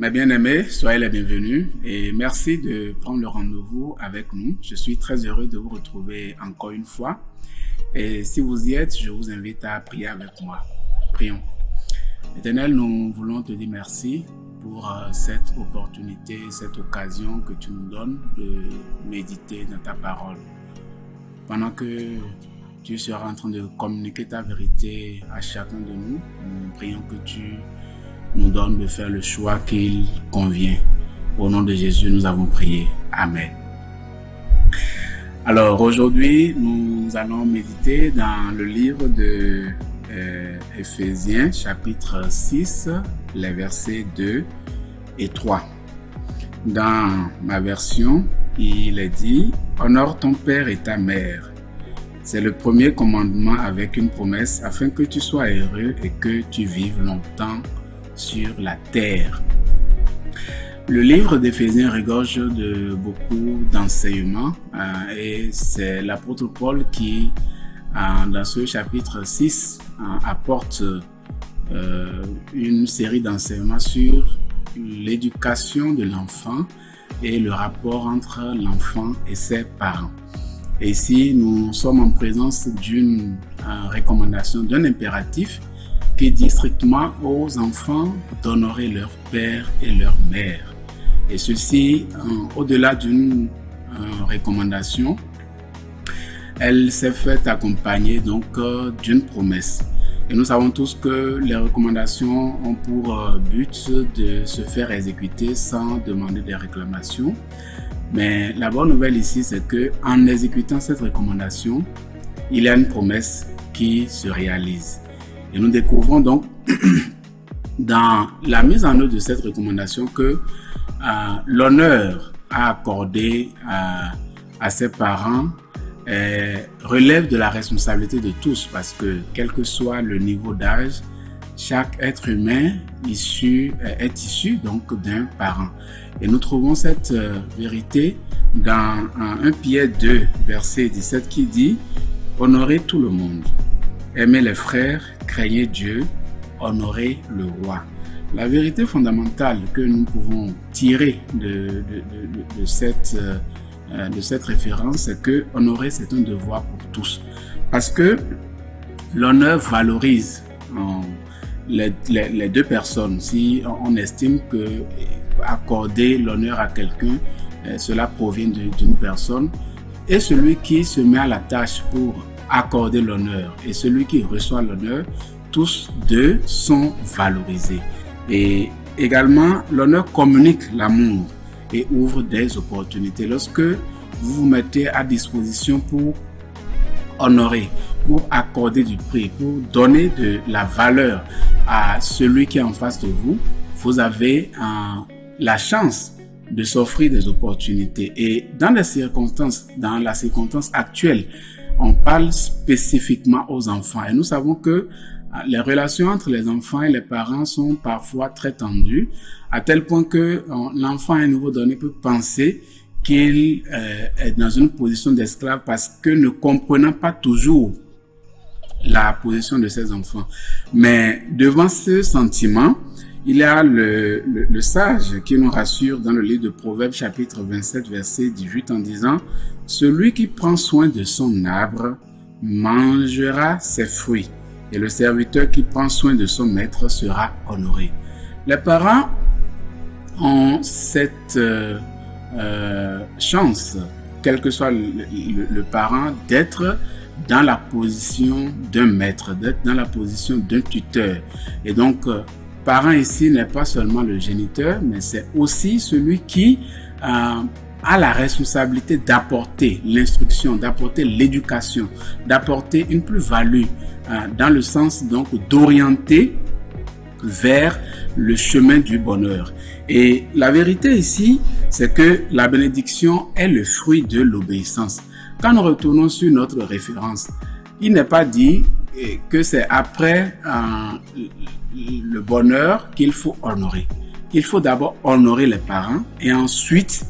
Mes bien-aimés, soyez les bienvenus et merci de prendre le rendez-vous avec nous. Je suis très heureux de vous retrouver encore une fois. Et si vous y êtes, je vous invite à prier avec moi. Prions. Éternel, nous voulons te dire merci pour cette opportunité, cette occasion que tu nous donnes de méditer dans ta parole. Pendant que tu seras en train de communiquer ta vérité à chacun de nous, nous prions que tu nous donnes de faire le choix qu'il convient. Au nom de Jésus, nous avons prié. Amen. Alors aujourd'hui, nous allons méditer dans le livre de Éphésiens, chapitre 6, les versets 2 et 3. Dans ma version, il est dit « Honore ton père et ta mère ». C'est le premier commandement avec une promesse afin que tu sois heureux et que tu vives longtemps sur la terre. Le livre d'Éphésiens regorge de beaucoup d'enseignements et c'est l'apôtre Paul qui, dans ce chapitre 6, apporte une série d'enseignements sur l'éducation de l'enfant et le rapport entre l'enfant et ses parents. Et ici, nous sommes en présence d'une recommandation, d'un impératif qui dit strictement aux enfants d'honorer leur père et leur mère. Et ceci, au-delà d'une recommandation, elle s'est faite accompagner donc d'une promesse. Et nous savons tous que les recommandations ont pour but de se faire exécuter sans demander des réclamations. Mais la bonne nouvelle ici, c'est que en exécutant cette recommandation, il y a une promesse qui se réalise. Et nous découvrons donc dans la mise en œuvre de cette recommandation que l'honneur à accorder à ses parents relève de la responsabilité de tous, parce que quel que soit le niveau d'âge, chaque être humain est issu donc d'un parent. Et nous trouvons cette vérité dans 1 Pierre 2, verset 17 qui dit « Honorez tout le monde, aimez les frères, craignez Dieu, honorez le roi ». La vérité fondamentale que nous pouvons tirer de cette référence, c'est que honorer, c'est un devoir pour tous. Parce que l'honneur valorise les deux personnes. Si on estime que accorder l'honneur à quelqu'un, cela provient d'une personne, et celui qui se met à la tâche pour accorder l'honneur et celui qui reçoit l'honneur, tous deux sont valorisés. Et également, l'honneur communique l'amour et ouvre des opportunités. Lorsque vous vous mettez à disposition pour honorer, pour accorder du prix, pour donner de la valeur à celui qui est en face de vous, vous avez la chance de s'offrir des opportunités. Et dans la circonstance actuelle, on parle spécifiquement aux enfants. Et nous savons que les relations entre les enfants et les parents sont parfois très tendues, à tel point que l'enfant à un niveau donné peut penser qu'il est dans une position d'esclave parce que ne comprenant pas toujours la position de ses enfants. Mais devant ce sentiment, il y a le sage qui nous rassure dans le livre de Proverbes chapitre 27 verset 18 en disant « Celui qui prend soin de son arbre mangera ses fruits et le serviteur qui prend soin de son maître sera honoré. » Les parents ont cette chance, quel que soit le parent, d'être dans la position d'un maître, d'être dans la position d'un tuteur. Et donc, parent ici n'est pas seulement le géniteur, mais c'est aussi celui qui a la responsabilité d'apporter l'instruction, d'apporter l'éducation, d'apporter une plus-value dans le sens donc d'orienter vers le chemin du bonheur. Et la vérité ici, c'est que la bénédiction est le fruit de l'obéissance. Quand nous retournons sur notre référence, il n'est pas dit que c'est après le bonheur qu'il faut honorer. Il faut d'abord honorer les parents et ensuite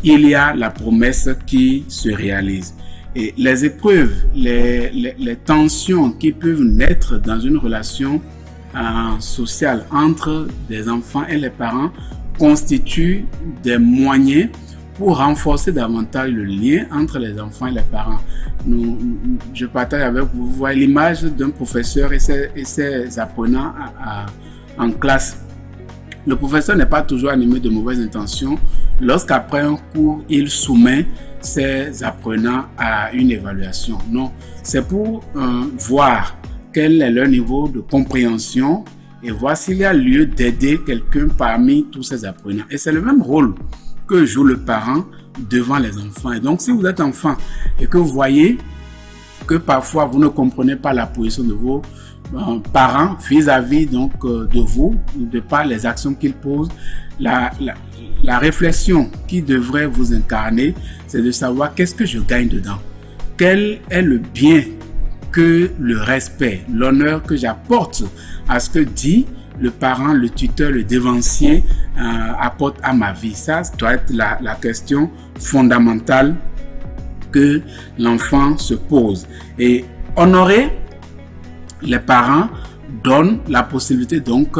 il y a la promesse qui se réalise. Et les épreuves, les tensions qui peuvent naître dans une relation sociale entre des enfants et les parents constitue des moyens pour renforcer davantage le lien entre les enfants et les parents. Je partage avec vous, vous voyez l'image d'un professeur et ses apprenants en classe. Le professeur n'est pas toujours animé de mauvaises intentions lorsqu'après un cours, il soumet ses apprenants à une évaluation. Non, c'est pour voir quel est leur niveau de compréhension et voir s'il y a lieu d'aider quelqu'un parmi tous ces apprenants. Et c'est le même rôle que joue le parent devant les enfants. Et donc, si vous êtes enfant et que vous voyez que parfois vous ne comprenez pas la position de vos parents vis-à-vis donc de vous, de par les actions qu'ils posent, la réflexion qui devrait vous incarner, c'est de savoir qu'est-ce que je gagne dedans, quel est le bien que le respect, l'honneur que j'apporte à ce que dit le parent, le tuteur, le dévancier apporte à ma vie. Ça doit être la question fondamentale que l'enfant se pose. Et honorer les parents donne la possibilité donc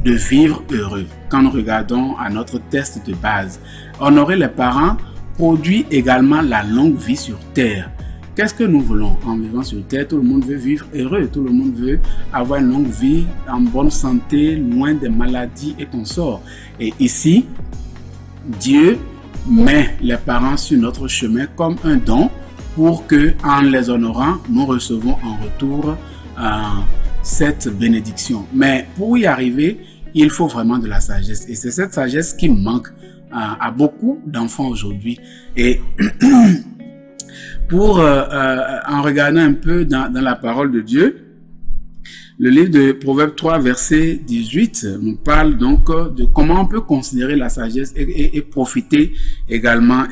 de vivre heureux. Quand nous regardons à notre test de base, honorer les parents produit également la longue vie sur terre. Qu'est-ce que nous voulons en vivant sur terre? Tout le monde veut vivre heureux, tout le monde veut avoir une longue vie en bonne santé, loin des maladies et consorts. Et ici, Dieu met les parents sur notre chemin comme un don pour que, en les honorant, nous recevons en retour cette bénédiction. Mais pour y arriver, il faut vraiment de la sagesse. Et c'est cette sagesse qui manque à beaucoup d'enfants aujourd'hui. Et pour en regardant un peu dans la parole de Dieu, le livre de Proverbes 3, verset 18, nous parle donc de comment on peut considérer la sagesse et profiter également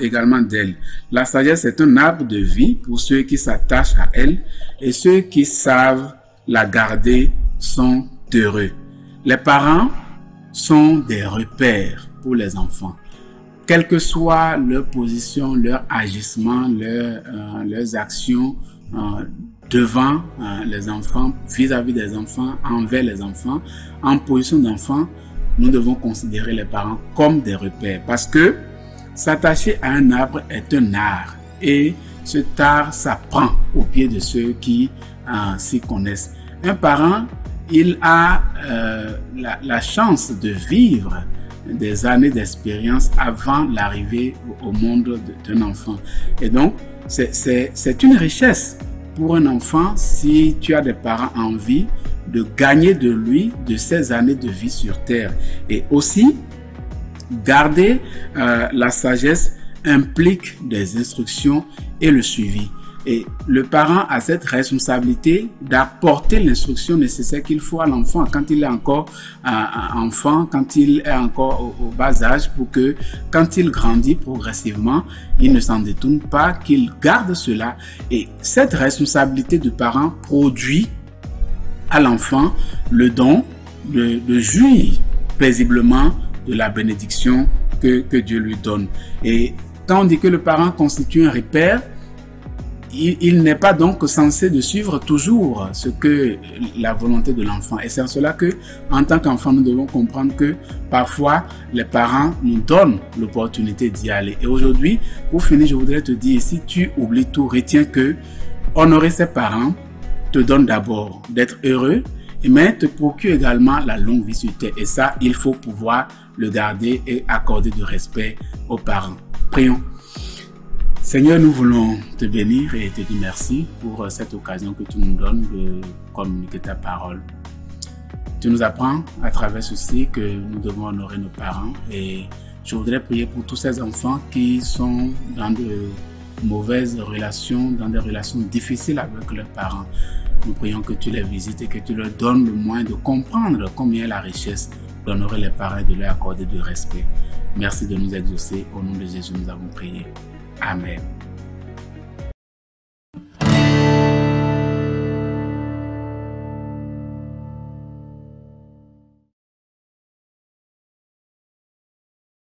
d'elle. La sagesse est un arbre de vie pour ceux qui s'attachent à elle, et ceux qui savent la garder sont heureux. Les parents sont des repères pour les enfants. Quelle que soit leur position, leur agissement, leurs actions devant les enfants, vis-à-vis des enfants, envers les enfants, en position d'enfant, nous devons considérer les parents comme des repères. Parce que s'attacher à un arbre est un art. Et cet art s'apprend au pied de ceux qui s'y connaissent. Un parent, il a la chance de vivre des années d'expérience avant l'arrivée au monde d'un enfant. Et donc, c'est une richesse pour un enfant si tu as des parents en vie de gagner de lui de ces années de vie sur terre. Et aussi, garder la sagesse implique des instructions et le suivi. Et le parent a cette responsabilité d'apporter l'instruction nécessaire qu'il faut à l'enfant quand il est encore enfant, quand il est encore au bas âge, pour que quand il grandit progressivement, il ne s'en détourne pas, qu'il garde cela. Et cette responsabilité de parent produit à l'enfant le don de jouir paisiblement de la bénédiction que Dieu lui donne. Et quand on dit que le parent constitue un repère, il n'est pas donc censé de suivre toujours ce que la volonté de l'enfant. Et c'est en cela que, en tant qu'enfant, nous devons comprendre que parfois, les parents nous donnent l'opportunité d'y aller. Et aujourd'hui, pour finir, je voudrais te dire, si tu oublies tout, retiens que honorer ses parents te donne d'abord d'être heureux, mais te procure également la longue vie sur terre. Et ça, il faut pouvoir le garder et accorder du respect aux parents. Prions. Seigneur, nous voulons te bénir et te dire merci pour cette occasion que tu nous donnes de communiquer ta parole. Tu nous apprends à travers ceci que nous devons honorer nos parents, et je voudrais prier pour tous ces enfants qui sont dans de mauvaises relations, dans des relations difficiles avec leurs parents. Nous prions que tu les visites et que tu leur donnes le moyen de comprendre combien est la richesse d'honorer les parents et de leur accorder du respect. Merci de nous exaucer. Au nom de Jésus, nous avons prié. Amen.